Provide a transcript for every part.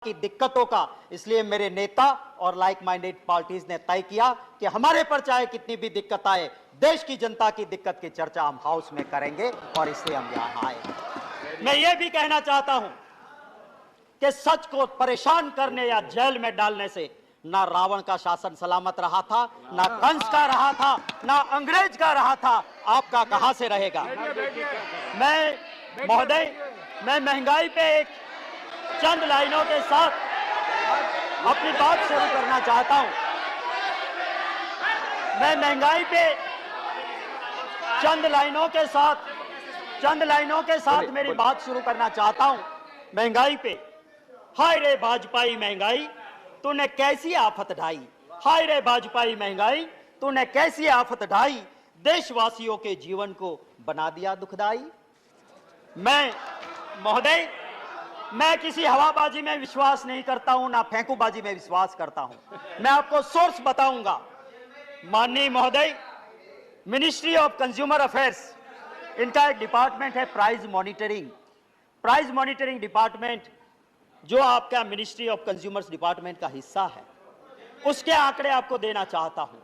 की दिक्कतों का। इसलिए मेरे नेता और लाइक माइंडेड पार्टीज ने तय किया कि हमारे पर चाहे कितनी भी दिक्कत आए, देश की जनता की दिक्कत की चर्चा हम हाउस में करेंगे और इसलिए हम यहां आए। मैं ये भी कहना चाहता हूं कि सच को परेशान करने या जेल में डालने से ना रावण का शासन सलामत रहा था, ना कंस का रहा था, ना अंग्रेज का रहा था। आपका कहां से रहेगा? मैं महोदय, मैं महंगाई पे एक चंद लाइनों के साथ अपनी बात शुरू करना चाहता हूं। मैं महंगाई पे चंद लाइनों के साथ मेरी बात शुरू करना चाहता हूं। महंगाई पे, हाय रे भाजपाई महंगाई, तूने कैसी आफत ढाई। हाय रे भाजपाई महंगाई, तूने कैसी आफत ढाई, देशवासियों के जीवन को बना दिया दुखदाई। मैं महोदय, मैं किसी हवाबाजी में विश्वास नहीं करता हूं, ना फेंकूबाजी में विश्वास करता हूं। मैं आपको सोर्स बताऊंगा। माननीय महोदय, मिनिस्ट्री ऑफ कंज्यूमर अफेयर्स, इनका एक डिपार्टमेंट है price monitoring. Price monitoring department जो आपका मिनिस्ट्री ऑफ कंज्यूमर्स डिपार्टमेंट का हिस्सा है, उसके आंकड़े आपको देना चाहता हूं।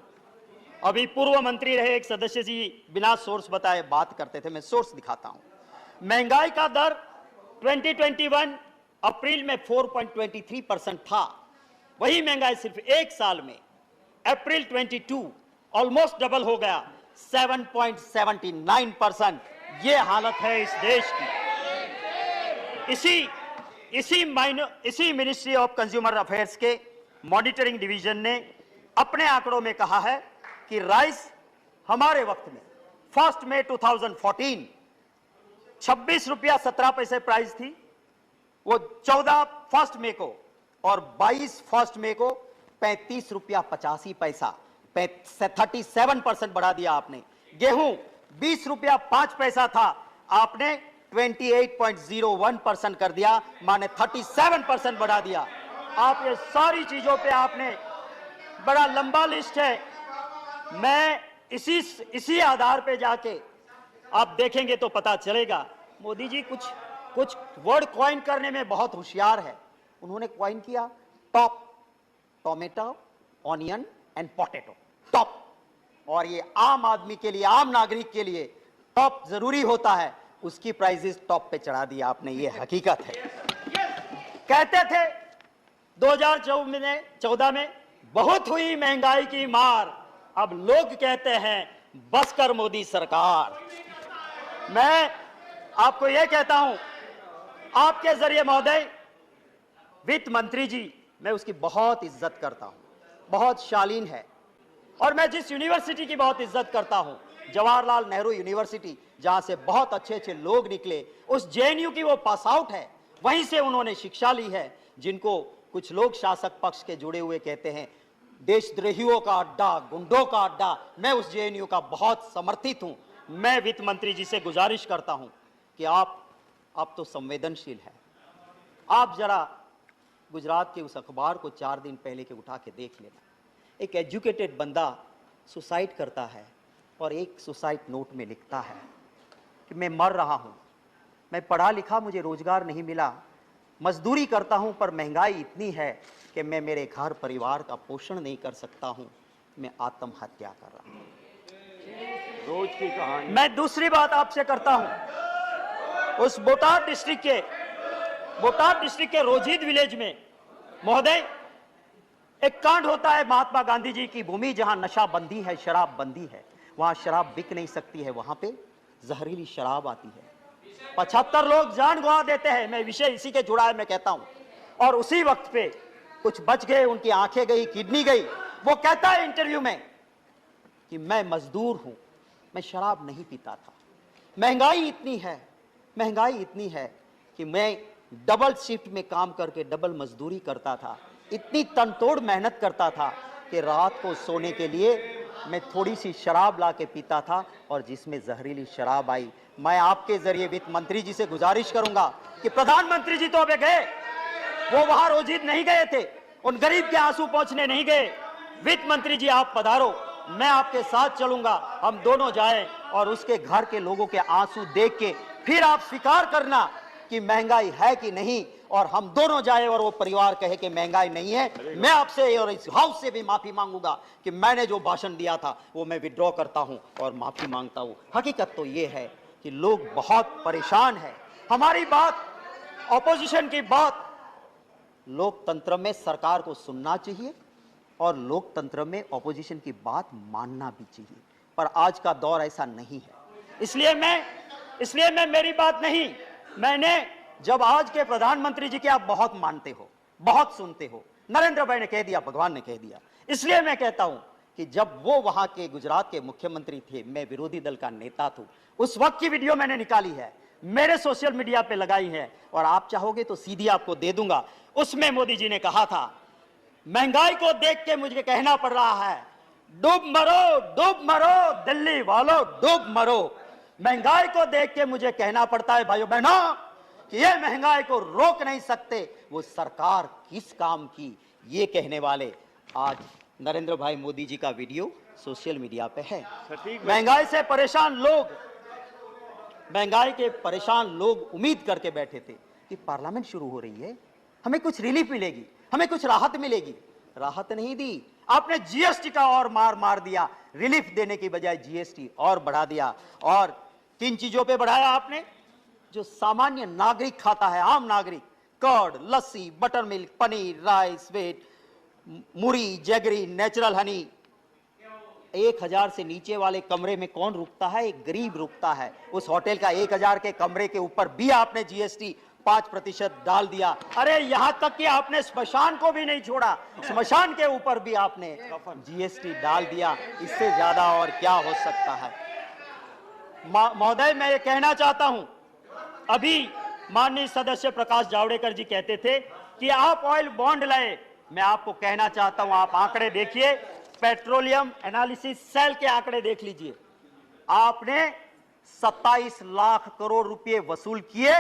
अभी पूर्व मंत्री रहे एक सदस्य जी बिना सोर्स बताए बात करते थे, मैं सोर्स दिखाता हूं। महंगाई का दर 2021 अप्रैल में 4.23% था। वही महंगाई सिर्फ एक साल में अप्रैल 22 ऑलमोस्ट डबल हो गया, 7.79%। ये हालत है इस देश की। इसी मिनिस्ट्री ऑफ कंज्यूमर अफेयर्स के मॉनिटरिंग डिवीजन ने अपने आंकड़ों में कहा है कि राइस हमारे वक्त में 1 मई 2014 26 रुपया 17 पैसे प्राइस थी, वो 14 1 मई को और 22 1 मई को 35 रुपया 85 पैसा, 37% बढ़ा दिया आपने। गेहूं 20 रुपया 5 पैसा था, आपने 28.01% कर दिया, माने 37% बढ़ा दिया। आप ये सारी चीजों पे आपने, बड़ा लंबा लिस्ट है, मैं इसी आधार पे जाके आप देखेंगे तो पता चलेगा। मोदी जी कुछ वर्ड कॉइन करने में बहुत होशियार है। उन्होंने कॉइन किया top, tomato, onion and potato, top. और ये आम आदमी के लिए, आम नागरिक के लिए टॉप जरूरी होता है, उसकी प्राइसेस टॉप पे चढ़ा दिया आपने, ये हकीकत है। कहते थे 2014 में बहुत हुई महंगाई की मार, अब लोग कहते हैं बस कर मोदी सरकार। मैं आपको यह कहता हूं, आपके जरिए महोदय, वित्त मंत्री जी, मैं उसकी बहुत इज्जत करता हूं, बहुत शालीन है। और मैं जिस यूनिवर्सिटी की बहुत इज्जत करता हूं, जवाहरलाल नेहरू यूनिवर्सिटी, जहां से बहुत अच्छे अच्छे लोग निकले, उस जेएनयू की वो पास आउट है, वहीं से उन्होंने शिक्षा ली है, जिनको कुछ लोग शासक पक्ष के जुड़े हुए कहते हैं देशद्रोहियों का अड्डा, गुंडों का अड्डा। मैं उस जेएनयू का बहुत समर्थित हूं। मैं वित्त मंत्री जी से गुजारिश करता हूं कि आप तो संवेदनशील है, आप जरा गुजरात के उस अखबार को 4 दिन पहले के उठा के देख लेना। एक एजुकेटेड बंदा सुसाइड करता है और एक सुसाइड नोट में लिखता है कि मैं मर रहा हूं, मैं पढ़ा लिखा, मुझे रोजगार नहीं मिला, मजदूरी करता हूं, पर महंगाई इतनी है कि मैं मेरे घर परिवार का पोषण नहीं कर सकता हूं, मैं आत्महत्या कर रहा हूं। रोज की कहानी। मैं दूसरी बात आपसे करता हूं, उस बोटाद डिस्ट्रिक्ट के रोजिद विलेज में महोदय एक कांड होता है, महात्मा गांधी जी की भूमि, जहां नशा बंदी है, शराब बंदी है, वहां शराब बिक नहीं सकती है, वहां पे जहरीली शराब आती है, 75 लोग जान गंवा देते हैं। मैं विषय इसी के जुड़ा है, मैं कहता हूं। और उसी वक्त पे कुछ बच गए, उनकी आंखें गई, किडनी गई। वो कहता है इंटरव्यू में कि मैं मजदूर हूं, मैं शराब नहीं पीता था, महंगाई इतनी है कि मैं डबल शिफ्ट में काम करके डबल मजदूरी करता था, इतनी तनतोड़ मेहनत करता था कि रात को सोने के लिए मैं थोड़ी सी शराब ला के पीता था, और जिसमें जहरीली शराब आई। मैं आपके जरिए वित्त मंत्री जी से गुजारिश करूंगा कि प्रधानमंत्री जी तो अबे गए, वो वहां रोजिद नहीं गए थे, उन गरीब के आंसू पहुंचने नहीं गए। वित्त मंत्री जी आप पधारो, मैं आपके साथ चलूंगा, हम दोनों जाएं और उसके घर के लोगों के आंसू देख के फिर आप स्वीकार करना कि महंगाई है कि नहीं, और हम दोनों जाए और वो परिवार कहे कि महंगाई नहीं है। मैं आपसे और इस हाउस से भी माफी मांगूंगा कि मैंने जो भाषण दिया था वो मैं विड्रॉ करता हूं और माफी मांगता हूं। हकीकत तो ये है कि लोग बहुत परेशान हैं। हमारी बात, ऑपोजिशन की बात, लोकतंत्र में सरकार को सुनना चाहिए और लोकतंत्र में ऑपोजिशन की बात मानना भी चाहिए, पर आज का दौर ऐसा नहीं है। इसलिए मैं मेरी बात नहीं, मैंने जब आज के प्रधानमंत्री जी के आप बहुत मानते हो, बहुत सुनते हो, नरेंद्र भाई ने कह दिया, भगवान ने कह दिया, इसलिए मैं कहता हूं कि जब वो वहां के गुजरात के मुख्यमंत्री थे, मैं विरोधी दल का नेता था, उस वक्त की वीडियो मैंने निकाली है, मेरे सोशल मीडिया पे लगाई है और आप चाहोगे तो सीधी आपको दे दूंगा। उसमें मोदी जी ने कहा था, महंगाई को देख के मुझे कहना पड़ रहा है, डूब मरो दिल्ली वालों, डूब मरो। महंगाई को देख के मुझे कहना पड़ता है भाइयों बहनों कि ये महंगाई को रोक नहीं सकते, वो सरकार किस काम की, ये कहने वाले आज नरेंद्र भाई मोदी जी का वीडियो सोशल मीडिया पे है। महंगाई से परेशान लोग, महंगाई के परेशान लोग उम्मीद करके बैठे थे कि पार्लियामेंट शुरू हो रही है, हमें कुछ रिलीफ मिलेगी, हमें कुछ राहत मिलेगी। राहत नहीं दी, आपने जीएसटी का और मार दिया, रिलीफ देने की बजाय जीएसटी और बढ़ा दिया। और किन चीजों पे बढ़ाया आपने? जो सामान्य नागरिक खाता है, आम नागरिक, curd, lassi, butter milk, paneer, rice, wheat, मुरी, जैगरी, नेचुरल हनी। 1000 से नीचे वाले कमरे में कौन रुकता है? एक गरीब रुकता है। उस होटल का 1000 के कमरे के ऊपर भी आपने जीएसटी 5% डाल दिया। अरे यहां तक कि आपने स्मशान को भी नहीं छोड़ा, स्मशान के ऊपर भी आपने जीएसटी डाल दिया। इससे ज्यादा और क्या हो सकता है? महोदय, मैं ये कहना चाहता हूं, अभी माननीय सदस्य प्रकाश जावड़ेकर जी कहते थे कि आप ऑयल बॉन्ड लाए। मैं आपको कहना चाहता हूं, आप आंकड़े देखिए, पेट्रोलियम एनालिसिस सेल के आंकड़े देख लीजिए। आपने 27 लाख करोड़ रुपए वसूल किए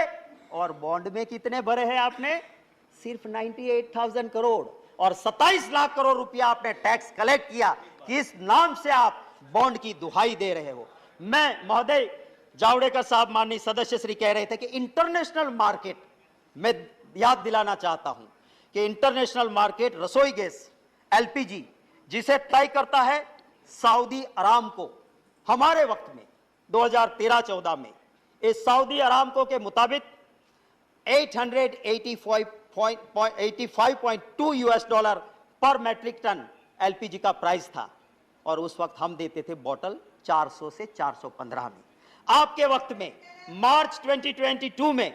और बॉन्ड में कितने भरे हैं आपने? सिर्फ 98,000 करोड़। और 27 लाख करोड़ रुपया आपने टैक्स कलेक्ट किया। किस नाम से आप बॉन्ड की दुहाई दे रहे हो? मैं महोदय जावड़ेकर साहब, माननीय सदस्य श्री कह रहे थे कि इंटरनेशनल मार्केट, मैं याद दिलाना चाहता हूं कि इंटरनेशनल मार्केट रसोई गैस एलपीजी जिसे तय करता है सऊदी अरामको, हमारे वक्त में 2013-14 में इस सऊदी अरामको के मुताबिक 885.2 यूएस डॉलर पर मैट्रिक टन एलपीजी का प्राइस था और उस वक्त हम देते थे बॉटल 400 से 415 में। आपके वक्त में मार्च 2022 में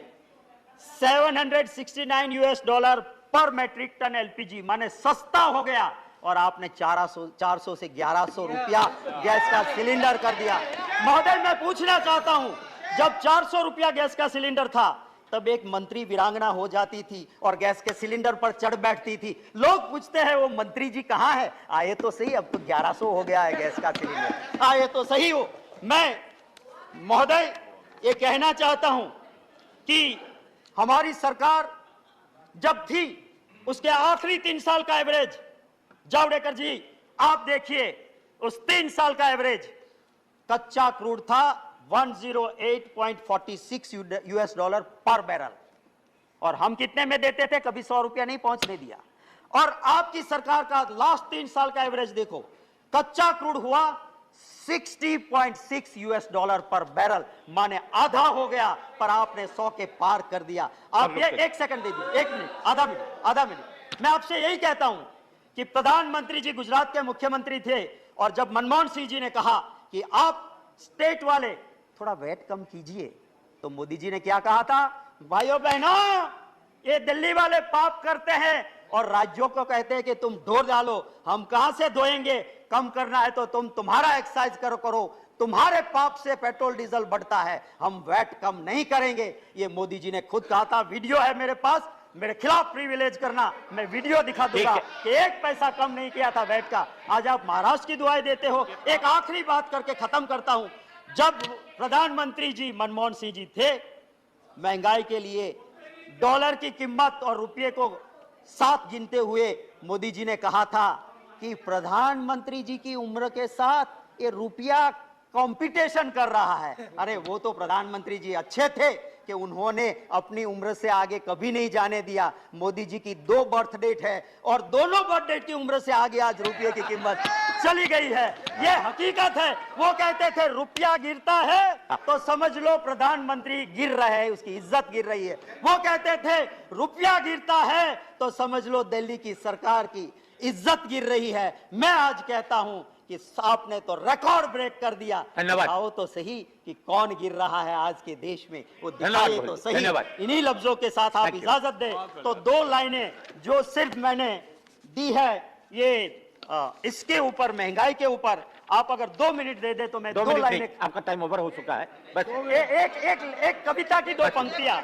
769 यूएस डॉलर पर मैट्रिक टन एलपीजी, माने सस्ता हो गया और आपने 400 से 1100 रुपया गैस का सिलेंडर कर दिया। महोदय, मैं पूछना चाहता हूं, जब 400 रुपया गैस का सिलेंडर था तब एक मंत्री वीरांगना हो जाती थी और गैस के सिलेंडर पर चढ़ बैठती थी। लोग पूछते हैं वो मंत्री जी कहां है? आए तो सही, अब तो 1100 हो गया है गैस का सिलेंडर, आए तो सही हो। मैं महोदय ये कहना चाहता हूं कि हमारी सरकार जब थी उसके आखिरी 3 साल का एवरेज, जावड़ेकर जी आप देखिए, उस 3 साल का एवरेज कच्चा क्रूड था 108.46 यूएस डॉलर पर बैरल और हम कितने में देते थे? कभी 100 रुपया नहीं पहुंचने दिया। और आपकी सरकार का लास्ट 3 साल का एवरेज देखो, कच्चा क्रूड हुआ 60.6 यूएस डॉलर पर बैरल, माने आधा हो गया, पर आपने 100 के पार कर दिया। आप ये 1 सेकंड दे दीजिए, 1 मिनट, आधा मिनट। मैं आपसे यही कहता हूं कि प्रधानमंत्री जी गुजरात के मुख्यमंत्री थे और जब मनमोहन सिंह जी ने कहा कि आप स्टेट वाले थोड़ा वेट कम कीजिए, तो मोदी जी ने क्या कहा था? भाइयों बहनों, ये दिल्ली वाले पाप करते हैं और राज्यों को कहते हैं कि तुम ढोर डालो। हम कहां से धोएंगे? कम करना है तो तुम्हारा एक्सरसाइज करो, तुम्हारे पाप से पेट्रोल डीजल बढ़ता है, हम वैट कम नहीं करेंगे। ये मोदी जी ने खुद कहा था। वीडियो है मेरे पास, मेरे खिलाफ प्रिविलेज करना, मैं वीडियो दिखा दूंगा कि 1 पैसा कम नहीं किया था वैट का। आज आप महाराष्ट्र की दुआएं देते हो। एक आखिरी बात करके खत्म करता हूं, जब प्रधानमंत्री जी मनमोहन सिंह जी थे, महंगाई के लिए डॉलर की कीमत और रुपये को साथ गिनते हुए मोदी जी ने कहा था कि प्रधानमंत्री जी की उम्र के साथ ये रुपया कंपटीशन कर रहा है। अरे वो तो प्रधानमंत्री जी अच्छे थे कि उन्होंने अपनी उम्र से आगे कभी नहीं जाने दिया। मोदी जी की 2 बर्थ डेट है और दोनों बर्थ डेट की उम्र से आगे आज रुपये की कीमत चली गई है। ये हकीकत है। वो कहते थे रुपया गिरता है तो समझ लो प्रधानमंत्री गिर रहे हैं, उसकी इज्जत गिर रही है। वो कहते थे रुपया गिरता है तो समझ लो दिल्ली की सरकार की इज्जत गिर रही है। मैं आज कहता हूं कि आपने तो रिकॉर्ड ब्रेक कर दिया। दिखाओ तो सही कि कौन गिर रहा है आज के देश में, वो दिखाए तो सही। इन्हीं लफ्जों के साथ आप इजाजत दें तो 2 लाइनें जो सिर्फ मैंने दी है ये इसके ऊपर, महंगाई के ऊपर, आप अगर 2 मिनट दे दे तो मैं 2 लाइनें। आपका टाइम ओवर हो चुका है, बस एक कविता की 2 पंक्तियां।